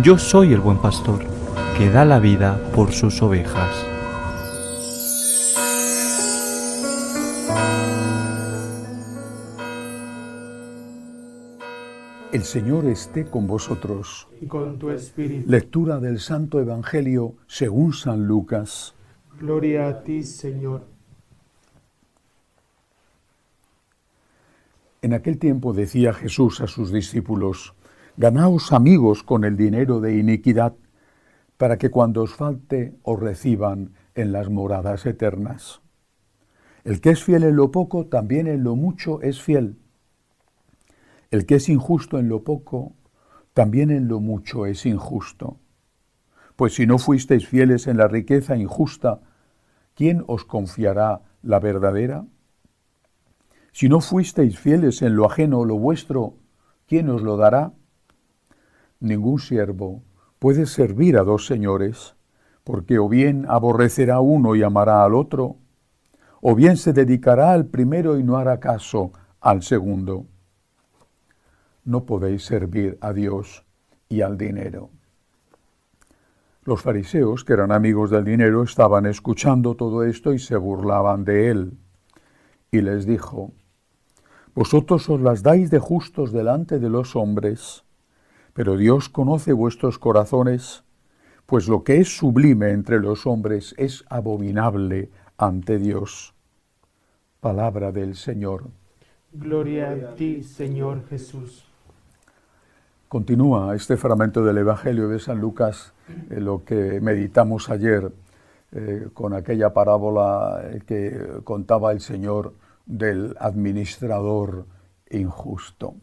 Yo soy el buen pastor, que da la vida por sus ovejas. El Señor esté con vosotros. Y con tu espíritu. Lectura del Santo Evangelio según San Lucas. Gloria a ti, Señor. En aquel tiempo decía Jesús a sus discípulos: ganaos amigos con el dinero de iniquidad, para que cuando os falte os reciban en las moradas eternas. El que es fiel en lo poco, también en lo mucho es fiel. El que es injusto en lo poco, también en lo mucho es injusto. Pues si no fuisteis fieles en la riqueza injusta, ¿quién os confiará la verdadera? Si no fuisteis fieles en lo ajeno o lo vuestro, ¿quién os lo dará? Ningún siervo puede servir a dos señores, porque o bien aborrecerá a uno y amará al otro, o bien se dedicará al primero y no hará caso al segundo. No podéis servir a Dios y al dinero. Los fariseos, que eran amigos del dinero, estaban escuchando todo esto y se burlaban de él. Y les dijo: vosotros os las dais de justos delante de los hombres, pero Dios conoce vuestros corazones, pues lo que es sublime entre los hombres es abominable ante Dios. Palabra del Señor. Gloria a ti, Señor Jesús. Continúa este fragmento del Evangelio de San Lucas, lo que meditamos ayer, con aquella parábola que contaba el Señor del administrador injusto.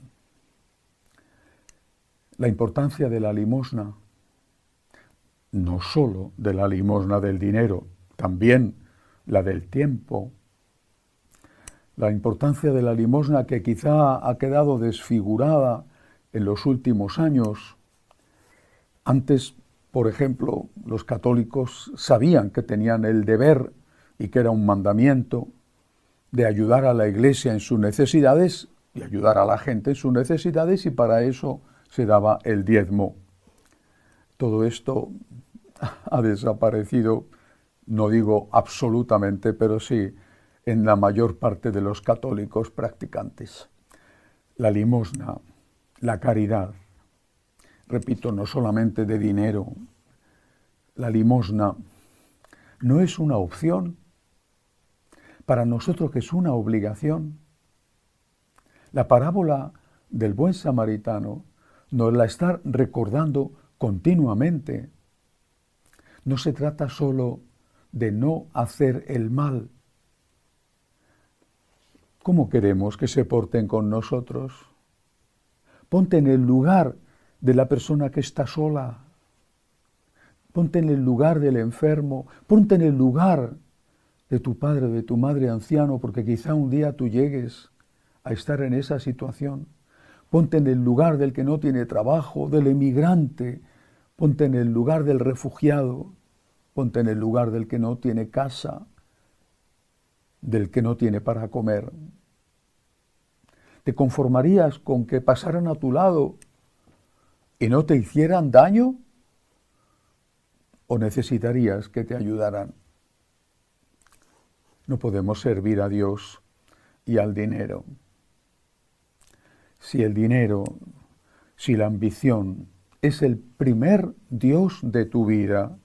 La importancia de la limosna, no solo de la limosna del dinero, también la del tiempo. La importancia de la limosna, que quizá ha quedado desfigurada en los últimos años. Antes, por ejemplo, los católicos sabían que tenían el deber, y que era un mandamiento, de ayudar a la Iglesia en sus necesidades y ayudar a la gente en sus necesidades, y para eso se daba el diezmo. Todo esto ha desaparecido, no digo absolutamente, pero sí en la mayor parte de los católicos practicantes. La limosna, la caridad, repito, no solamente de dinero, la limosna no es una opción, para nosotros que es una obligación. La parábola del buen samaritano nos la está recordando continuamente. No se trata solo de no hacer el mal. ¿Cómo queremos que se porten con nosotros? Ponte en el lugar de la persona que está sola. Ponte en el lugar del enfermo. Ponte en el lugar de tu padre o de tu madre anciano, porque quizá un día tú llegues a estar en esa situación. Ponte en el lugar del que no tiene trabajo, del emigrante. Ponte en el lugar del refugiado. Ponte en el lugar del que no tiene casa, del que no tiene para comer. ¿Te conformarías con que pasaran a tu lado y no te hicieran daño? ¿O necesitarías que te ayudaran? No podemos servir a Dios y al dinero. Si el dinero, si la ambición es el primer Dios de tu vida,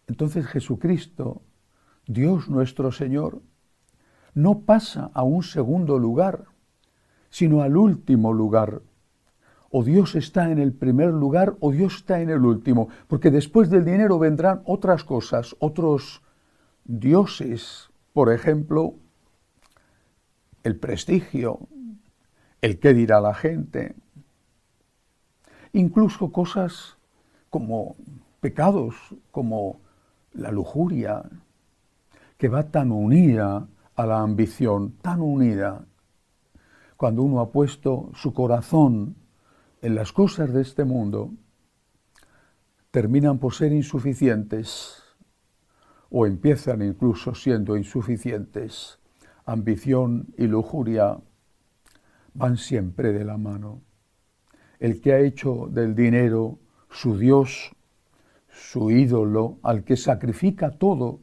entonces Jesucristo, Dios nuestro Señor, no pasa a un segundo lugar, sino al último lugar. O Dios está en el primer lugar o Dios está en el último, porque después del dinero vendrán otras cosas, otros dioses, por ejemplo, el prestigio, el qué dirá la gente, incluso cosas como pecados, como la lujuria, que va tan unida a la ambición, tan unida. Cuando uno ha puesto su corazón en las cosas de este mundo, terminan por ser insuficientes, o empiezan incluso siendo insuficientes. Ambición y lujuria van siempre de la mano. el que ha hecho del dinero su Dios, su ídolo, al que sacrifica todo,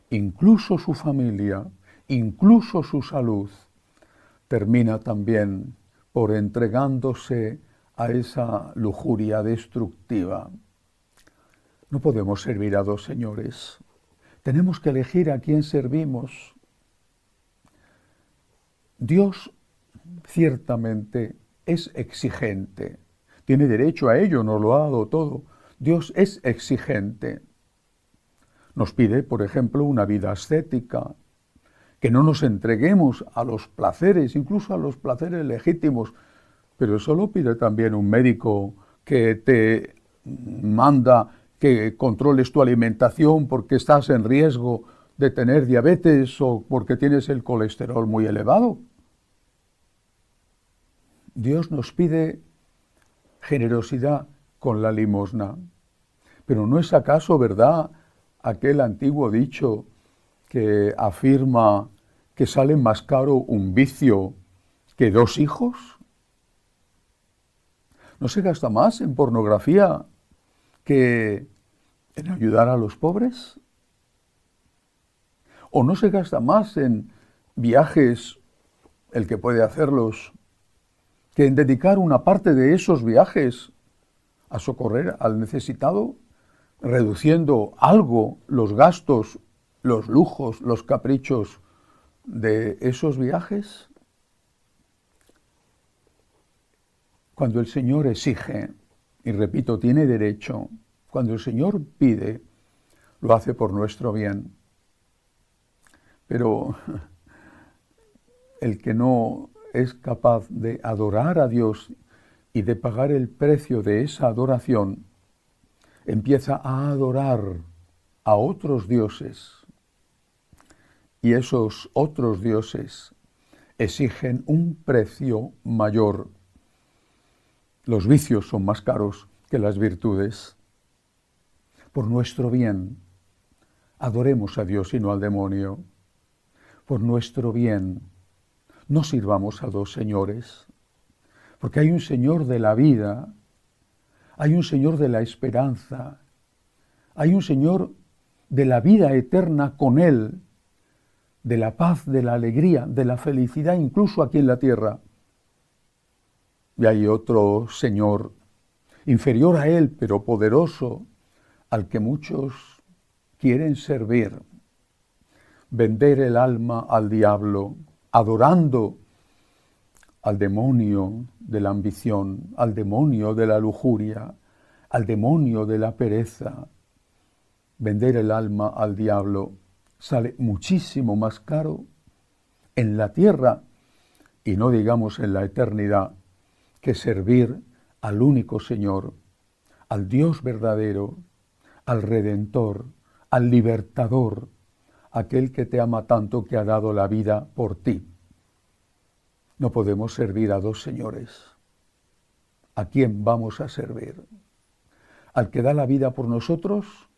incluso su familia, incluso su salud, termina también por entregándose a esa lujuria destructiva. No podemos servir a dos señores. Tenemos que elegir a quién servimos. Dios ciertamente es exigente. Tiene derecho a ello, nos lo ha dado todo. Dios es exigente. Nos pide, por ejemplo, una vida ascética, que no nos entreguemos a los placeres, incluso a los placeres legítimos, pero eso lo pide también un médico que te manda que controles tu alimentación porque estás en riesgo de tener diabetes o porque tienes el colesterol muy elevado. Dios nos pide generosidad con la limosna. Pero ¿no es acaso verdad aquel antiguo dicho que afirma que sale más caro un vicio que 2 hijos? ¿No se gasta más en pornografía que en ayudar a los pobres? ¿O no se gasta más en viajes, el que puede hacerlos, que en dedicar una parte de esos viajes a socorrer al necesitado, reduciendo algo los gastos, los lujos, los caprichos de esos viajes? Cuando el Señor exige, y repito, tiene derecho, cuando el Señor pide, lo hace por nuestro bien. Pero el que no es capaz de adorar a Dios y de pagar el precio de esa adoración, empieza a adorar a otros dioses. Y esos otros dioses exigen un precio mayor. Los vicios son más caros que las virtudes. Por nuestro bien, adoremos a Dios y no al demonio. Por nuestro bien, no sirvamos a dos señores, porque hay un Señor de la vida, hay un Señor de la esperanza, hay un Señor de la vida eterna con Él, de la paz, de la alegría, de la felicidad, incluso aquí en la tierra. Y hay otro Señor, inferior a Él, pero poderoso, al que muchos quieren servir, vender el alma al diablo, adorando al demonio de la ambición, al demonio de la lujuria, al demonio de la pereza. Vender el alma al diablo sale muchísimo más caro en la tierra, y no digamos en la eternidad, que servir al único Señor, al Dios verdadero, al Redentor, al Libertador, aquel que te ama tanto que ha dado la vida por ti. No podemos servir a dos señores. ¿A quién vamos a servir? ¿Al que da la vida por nosotros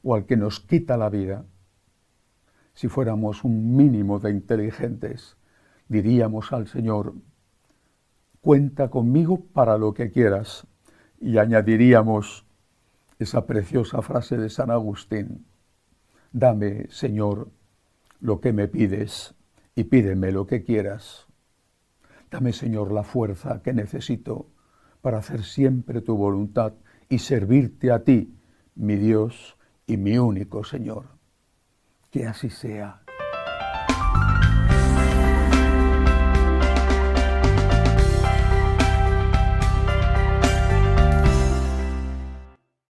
o al que nos quita la vida? Si fuéramos un mínimo de inteligentes, diríamos al Señor: cuenta conmigo para lo que quieras. Y añadiríamos esa preciosa frase de San Agustín: dame, Señor, lo que me pides y pídeme lo que quieras. Dame, Señor, la fuerza que necesito para hacer siempre tu voluntad y servirte a ti, mi Dios y mi único Señor. Que así sea.